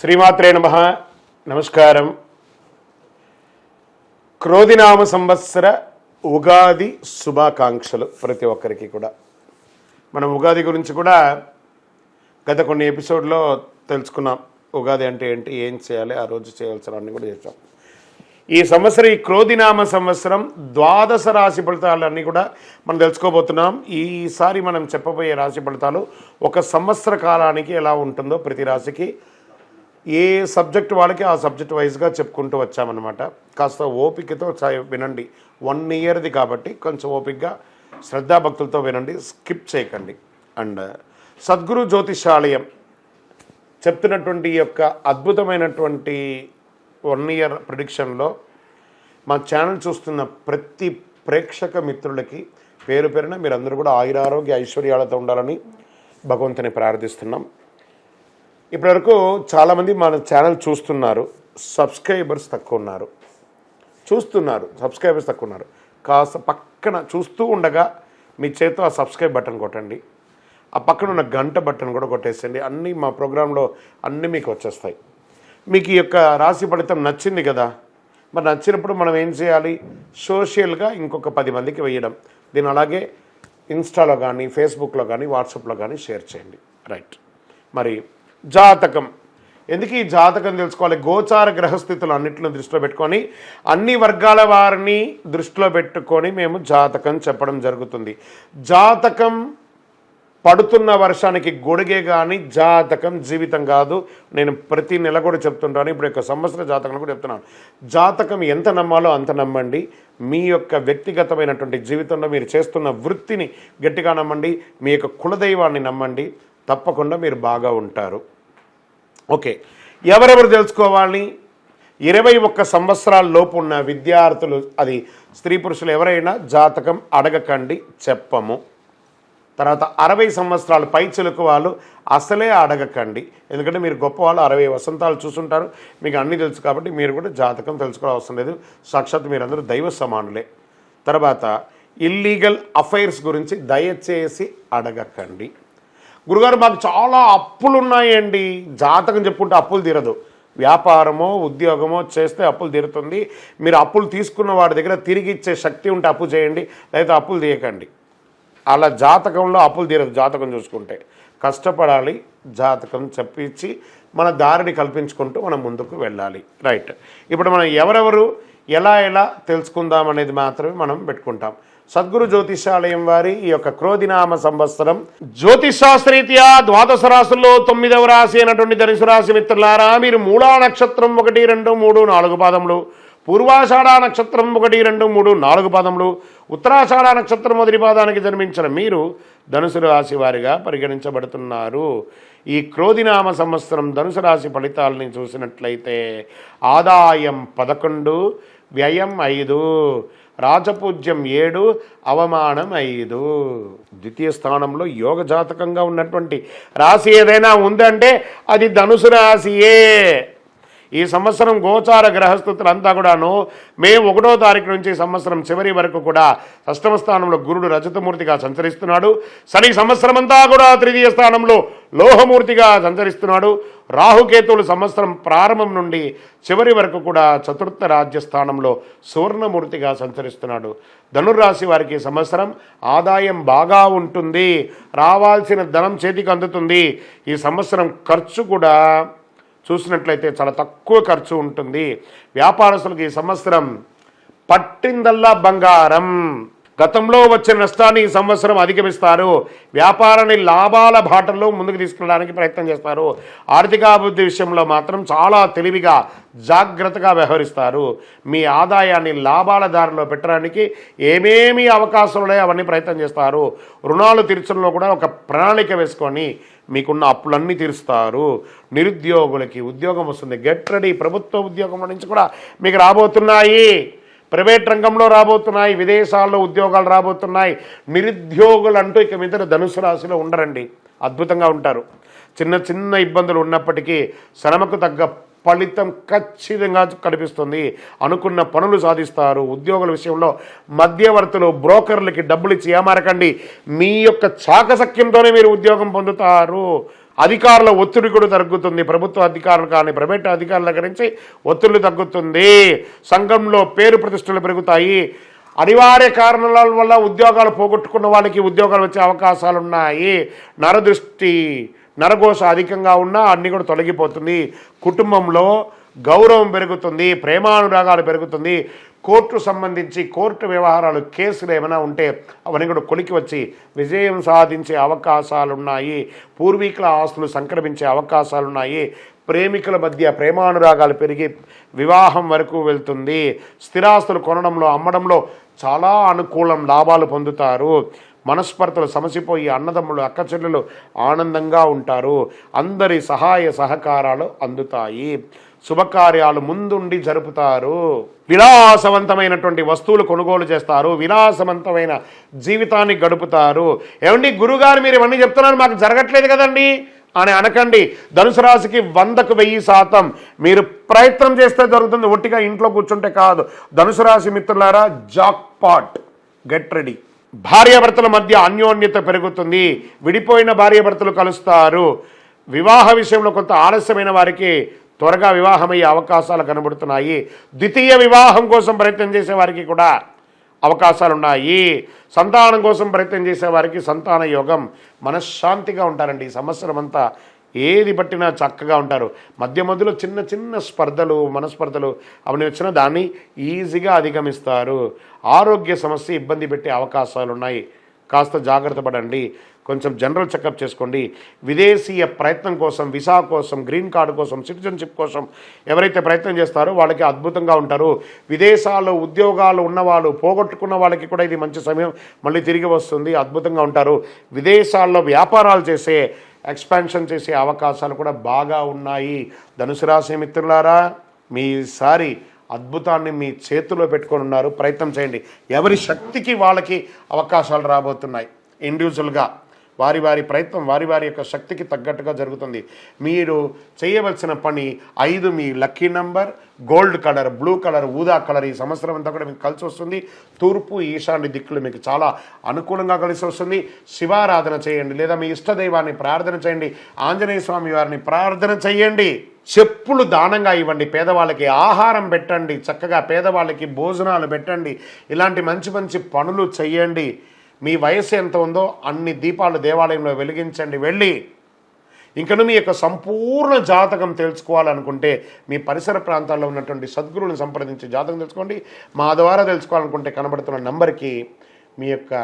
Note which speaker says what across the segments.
Speaker 1: శ్రీమాత్రే నమః. నమస్కారం. క్రోధినామ సంవత్సర ఉగాది శుభాకాంక్షలు ప్రతి ఒక్కరికి కూడా. మనం ఉగాది గురించి కూడా గత కొన్ని ఎపిసోడ్లో తెలుసుకున్నాం. ఉగాది అంటే ఏంటి, ఏం చేయాలి, ఆ రోజు చేయాల్సినవన్నీ కూడా చేసాం. ఈ సంవత్సరం ఈ క్రోధినామ సంవత్సరం ద్వాదశ రాశి ఫలితాలన్నీ కూడా మనం తెలుసుకోబోతున్నాం. ఈసారి మనం చెప్పబోయే రాశి ఫలితాలు ఒక సంవత్సర కాలానికి ఎలా ఉంటుందో ప్రతి రాశికి ఏ సబ్జెక్ట్ వాళ్ళకి ఆ సబ్జెక్ట్ వైజ్గా చెప్పుకుంటూ వచ్చామన్నమాట. కాస్త ఓపికతో వినండి. 1 ఇయర్ది కాబట్టి కొంచెం ఓపికగా శ్రద్ధాభక్తులతో వినండి, స్కిప్ చేయకండి. అండ్ సద్గురు జ్యోతిషాలయం చెప్తున్నటువంటి ఈ యొక్క అద్భుతమైనటువంటి 1 ఇయర్ ప్రిడిక్షన్లో మా ఛానల్ చూస్తున్న ప్రతి ప్రేక్షక మిత్రులకి పేరు పేరున మీరందరూ కూడా ఆయురారోగ్య ఐశ్వర్యాలతో ఉండాలని భగవంతుని ప్రార్థిస్తున్నాం. ఇప్పటివరకు చాలామంది మన ఛానల్ చూస్తున్నారు, సబ్స్క్రైబర్స్ తక్కువ ఉన్నారు. సబ్స్క్రైబర్స్ తక్కువ ఉన్నారు. కాస్త పక్కన చూస్తూ ఉండగా మీ చేతితో ఆ సబ్స్క్రైబ్ బటన్ కొట్టండి. ఆ పక్కన ఉన్న గంట బటన్ కూడా కొట్టేసండి. అన్నీ మా ప్రోగ్రాంలో అన్నీ మీకు వచ్చేస్తాయి. మీకు ఈ యొక్క రాశి ఫలితం నచ్చింది కదా, మరి నచ్చినప్పుడు మనం ఏం చేయాలి? సోషల్గా ఇంకొక 10 మందికి వేయడం. దీన్ని అలాగే ఇన్స్టాలో కానీ, ఫేస్బుక్లో కానీ, వాట్సాప్లో కానీ షేర్ చేయండి. రైట్. మరి జాతకం ఎందుకు ఈ జాతకం తెలుసుకోవాలి? గోచార గ్రహస్థితులు అన్నింటిని దృష్టిలో పెట్టుకొని అన్ని వర్గాల వారిని దృష్టిలో పెట్టుకొని మేము జాతకం చెప్పడం జరుగుతుంది. జాతకం పడుతున్న వర్షానికి గొడుగే కానీ జాతకం జీవితం కాదు. నేను ప్రతి నెల కూడా చెప్తుంటాను. ఇప్పుడు యొక్క సంవత్సర జాతకం కూడా చెప్తున్నాను. జాతకం ఎంత నమ్మాలో అంత నమ్మండి. మీ యొక్క వ్యక్తిగతమైనటువంటి జీవితంలో మీరు చేస్తున్న వృత్తిని గట్టిగా నమ్మండి. మీ యొక్క కులదైవాన్ని నమ్మండి. తప్పకుండా మీరు బాగా ఉంటారు. ఓకే, ఎవరెవరు తెలుసుకోవాలి? 21 సంవత్సరాల లోపు ఉన్న విద్యార్థులు, అది స్త్రీ పురుషులు ఎవరైనా జాతకం అడగకండి, చెప్పము. తర్వాత 60 సంవత్సరాలు పైచిలుకు వాళ్ళు అసలే అడగకండి. ఎందుకంటే మీరు గొప్ప వాళ్ళు 60 వసంతాలు చూసుంటారు, మీకు అన్నీ తెలుసు కాబట్టి మీరు కూడా జాతకం తెలుసుకోవాల్సిన అవసరం లేదు. సాక్షాత్ మీరందరూ దైవ సమానులే. తర్వాత ఇల్లీగల్ అఫైర్స్ గురించి దయచేసి అడగకండి. గురుగారు మాకు చాలా అప్పులు ఉన్నాయండి. జాతకం చెప్పుకుంటే అప్పులు తీరదు. వ్యాపారమో ఉద్యోగమో చేస్తే అప్పులు తీరుతుంది. మీరు అప్పులు తీసుకున్న వాడి దగ్గర తిరిగి ఇచ్చే శక్తి ఉంటే అప్పు చేయండి, లేదా అప్పులు తీయకండి. అలా జాతకంలో అప్పులు తీరదు. జాతకం చూసుకుంటే కష్టపడాలి. జాతకం చెప్పించి మన దారిని కల్పించుకుంటూ మనం ముందుకు వెళ్ళాలి. రైట్. ఇప్పుడు మనం ఎవరెవరు ఎలా తెలుసుకుందాం అనేది మాత్రమే మనం పెట్టుకుంటాం. సద్గురు జ్యోతిషాలయం వారి ఈ యొక్క క్రోధినామ సంవత్సరం జ్యోతిషాస్త్రరీత్యా ద్వాదశ రాశుల్లో 9వ రాశి అయినటువంటి ధనుసు రాశి మిత్రులారా, మీరు మూలా నక్షత్రం 1, 2, 3, 4 పాదములు, పూర్వాషాఢ నక్షత్రం 1, 2, 3, 4 పాదములు, ఉత్తరాషాఢ నక్షత్రం 1 పాదానికి జన్మించిన మీరు ధనుసు రాశి వారిగా పరిగణించబడుతున్నారు. ఈ క్రోధినామ సంవత్సరం ధనుసు రాశి ఫలితాలని చూసినట్లయితే ఆదాయం 11, వ్యయం 5, రాజపూజ్యం 7, అవమానం 5. ద్వితీయ స్థానంలో యోగ జాతకంగా ఉన్నటువంటి రాశి ఏదైనా ఉందంటే అది ధనుసు రాశియే. ఈ సంవత్సరం గోచార గ్రహస్థితులంతా కూడాను మే 1వ తారీఖు నుంచి సంవత్సరం చివరి వరకు కూడా 8వ స్థానంలో గురుడు రజతమూర్తిగా సంచరిస్తున్నాడు. శని సంవత్సరం అంతా కూడా 3వ స్థానంలో లోహమూర్తిగా సంచరిస్తున్నాడు. రాహుకేతువులు సంవత్సరం ప్రారంభం నుండి చివరి వరకు కూడా 4వ రాజ్యస్థానంలో సువర్ణమూర్తిగా సంచరిస్తున్నాడు. ధనుర్రాశి వారికి సంవత్సరం ఆదాయం బాగా ఉంటుంది. రావాల్సిన ధనం చేతికి అందుతుంది. ఈ సంవత్సరం ఖర్చు కూడా చూసినట్లయితే చాలా తక్కువ ఖర్చు ఉంటుంది. వ్యాపారస్తులకు ఈ సంవత్సరం పట్టిందల్లా బంగారం. గతంలో వచ్చిన నష్టాన్ని ఈ సంవత్సరం అధిగమిస్తారు. వ్యాపారాన్ని లాభాల బాటల్లో ముందుకు తీసుకెళ్ళడానికి ప్రయత్నం చేస్తారు. ఆర్థికాభివృద్ధి విషయంలో మాత్రం చాలా తెలివిగా జాగ్రత్తగా వ్యవహరిస్తారు. మీ ఆదాయాన్ని లాభాల దారిలో పెట్టడానికి ఏమేమి అవకాశాలు ఉన్నాయో అవన్నీ ప్రయత్నం చేస్తారు. రుణాలు తీర్చడంలో కూడా ఒక ప్రణాళిక వేసుకొని మీకున్న అప్పులన్నీ తీరుస్తారు. నిరుద్యోగులకి ఉద్యోగం వస్తుంది. Get ready. ప్రభుత్వ ఉద్యోగం నుంచి కూడా మీకు రాబోతున్నాయి. ప్రైవేట్ రంగంలో రాబోతున్నాయి. విదేశాల్లో ఉద్యోగాలు రాబోతున్నాయి. నిరుద్యోగులు అంటూ ఇక మీద ధనుసు రాశిలో ఉండరండి. అద్భుతంగా ఉంటారు. చిన్న ఇబ్బందులు ఉన్నప్పటికీ శ్రమకు తగ్గ ఫలితం ఖచ్చితంగా కనిపిస్తుంది. అనుకున్న పనులు సాధిస్తారు. ఉద్యోగుల విషయంలో మధ్యవర్తులు, బ్రోకర్లకి డబ్బులు ఇచ్చి ఏమారకండి. మీ యొక్క చాకసక్యంతోనే మీరు ఉద్యోగం పొందుతారు. అధికారుల ఒత్తిడి కూడా తగ్గుతుంది. ప్రభుత్వ అధికారులు కానీ ప్రైవేట్ అధికారుల దగ్గర నుంచి ఒత్తిడి తగ్గుతుంది. సంఘంలో పేరు ప్రతిష్టలు పెరుగుతాయి. అనివార్య కారణాల వల్ల ఉద్యోగాలు పోగొట్టుకున్న వాళ్ళకి ఉద్యోగాలు వచ్చే అవకాశాలు ఉన్నాయి. నరదృష్టి నరఘోష అధికంగా ఉన్నా అన్నీ కూడా తొలగిపోతుంది. కుటుంబంలో గౌరవం పెరుగుతుంది. ప్రేమానురాగాలు పెరుగుతుంది. కోర్టు సంబంధించి కోర్టు వ్యవహారాలు కేసులు ఏమైనా ఉంటే అవన్నీ కూడా కొలికి వచ్చి విజయం సాధించే అవకాశాలున్నాయి. పూర్వీకుల ఆస్తులు సంక్రమించే అవకాశాలున్నాయి. ప్రేమికుల మధ్య ప్రేమానురాగాలు పెరిగి వివాహం వరకు వెళ్తుంది. స్థిరాస్తులు కొనడంలో అమ్మడంలో చాలా అనుకూలం, లాభాలు పొందుతారు. మనస్పర్ధలు సమసిపోయి అన్నదమ్ములు అక్కచెల్లెలు ఆనందంగా ఉంటారు. అందరి సహాయ సహకారాలు అందుతాయి. శుభకార్యాలు ముందుండి జరుపుతారు. విలాసవంతమైనటువంటి వస్తువులు కొనుగోలు చేస్తారు. విలాసవంతమైన జీవితాన్ని గడుపుతారు. ఏమండి గురుగారు మీరు ఇవన్నీ చెప్తున్నారు, మాకు జరగట్లేదు కదండి అని అనకండి. ధనుసు రాశికి 100కు 1000% మీరు ప్రయత్నం చేస్తే జరుగుతుంది, ఒట్టిగా ఇంట్లో కూర్చుంటే కాదు. ధనుసు రాశి మిత్రులారా, జాక్పాట్, గెట్ రెడీ. భార్యాభర్తల మధ్య అన్యోన్యత పెరుగుతుంది. విడిపోయిన భార్యాభర్తలు కలుస్తారు. వివాహ విషయంలో కొంత ఆలస్యమైన వారికి త్వరగా వివాహమయ్యే అవకాశాలు కనబడుతున్నాయి. ద్వితీయ వివాహం కోసం ప్రయత్నం చేసే వారికి కూడా అవకాశాలు ఉన్నాయి. సంతానం కోసం ప్రయత్నం చేసే వారికి సంతాన యోగం. మనశ్శాంతిగా ఉంటారండి. ఈ సంవత్సరం అంతా ఏది పట్టినా చక్కగా ఉంటారు. మధ్యలో చిన్న చిన్న స్పర్ధలు, మనస్పర్ధలు అవన్నీ వచ్చినా దాన్ని ఈజీగా అధిగమిస్తారు. ఆరోగ్య సమస్య ఇబ్బంది పెట్టే అవకాశాలు ఉన్నాయి. కాస్త జాగ్రత్త పడండి. కొంచెం జనరల్ చెకప్ చేసుకోండి. విదేశీయ ప్రయత్నం కోసం, వీసా కోసం, గ్రీన్ కార్డు కోసం, సిటిజన్షిప్ కోసం ఎవరైతే ప్రయత్నం చేస్తారో వాళ్ళకి అద్భుతంగా ఉంటారు. విదేశాల్లో ఉద్యోగాలు ఉన్నవాళ్ళు, పోగొట్టుకున్న వాళ్ళకి కూడా ఇది మంచి సమయం, మళ్ళీ తిరిగి వస్తుంది. అద్భుతంగా ఉంటారు. విదేశాల్లో వ్యాపారాలు చేసే, ఎక్స్పాన్షన్ చేసే అవకాశాలు కూడా బాగా ఉన్నాయి. ధనుసు రాశి మిత్రులారా, మీసారి అద్భుతాన్ని మీ చేతిలో పెట్టుకొని ఉన్నారు. ప్రయత్నం చేయండి. ఎవరి శక్తికి వాళ్ళకి అవకాశాలు రాబోతున్నాయి. ఇండివిజువల్గా వారి వారి ప్రయత్నం వారి వారి యొక్క శక్తికి తగ్గట్టుగా జరుగుతుంది. మీరు చేయవలసిన పని 5 మీ lucky number, gold colour, blue colour, ఊదా కలర్. ఈ సంవత్సరం అంతా కూడా మీకు కలిసి వస్తుంది. తూర్పు ఈశాన్య దిక్కులు మీకు చాలా అనుకూలంగా కలిసి వస్తుంది. శివారాధన చేయండి, లేదా మీ ఇష్టదైవాన్ని ప్రార్థన చేయండి. ఆంజనేయ స్వామి వారిని ప్రార్థన చేయండి. చెప్పులు దానంగా ఇవ్వండి. పేదవాళ్ళకి ఆహారం పెట్టండి. చక్కగా పేదవాళ్ళకి భోజనాలు పెట్టండి. ఇలాంటి మంచి మంచి పనులు చేయండి. మీ వయస్సు ఎంత ఉందో అన్ని దీపాలు దేవాలయంలో వెలిగించండి. వెళ్ళి ఇంకను మీ యొక్క సంపూర్ణ జాతకం తెలుసుకోవాలనుకుంటే మీ పరిసర ప్రాంతాల్లో ఉన్నటువంటి సద్గురువులను సంప్రదించి జాతకం తెలుసుకోండి. మా ద్వారా తెలుసుకోవాలనుకుంటే కనబడుతున్న నంబర్కి మీ యొక్క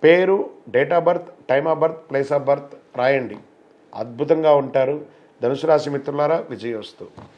Speaker 1: పేరు, date of birth, time of birth, place of birth రాయండి. అద్భుతంగా ఉంటారు. ధనుసు రాశి మిత్రులారా, విజయోస్తు.